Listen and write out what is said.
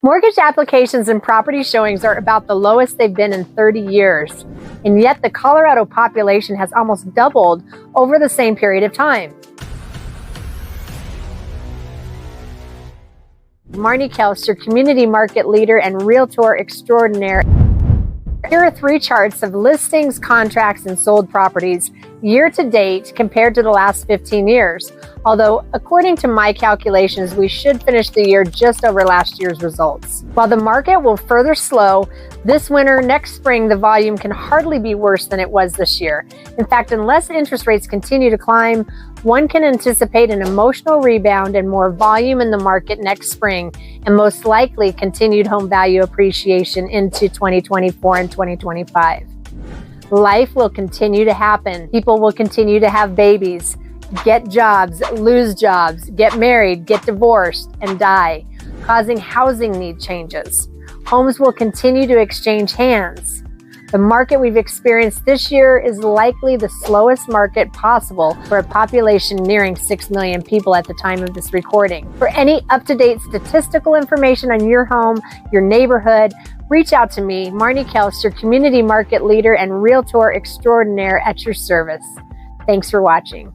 Mortgage applications and property showings are about the lowest they've been in 30 years, and yet the Colorado population has almost doubled over the same period of time. Marni Kelce, your community market leader and Realtor Extraordinaire. Here are 3 charts of listings, contracts, and sold properties year to date compared to the last 15 years. Although, according to my calculations, we should finish the year just over last year's results. While the market will further slow, this winter, next spring, the volume can hardly be worse than it was this year. In fact, unless interest rates continue to climb, one can anticipate an emotional rebound and more volume in the market next spring, and most likely continued home value appreciation into 2024 and 2025. Life will continue to happen. People will continue to have babies, get jobs, lose jobs, get married, get divorced, and die, causing housing need changes. Homes will continue to exchange hands. The market we've experienced this year is likely the slowest market possible for a population nearing 6 million people at the time of this recording. For any up-to-date statistical information on your home, your neighborhood, reach out to me, Marni Kelce, your community market leader and Realtor Extraordinaire, at your service. Thanks for watching.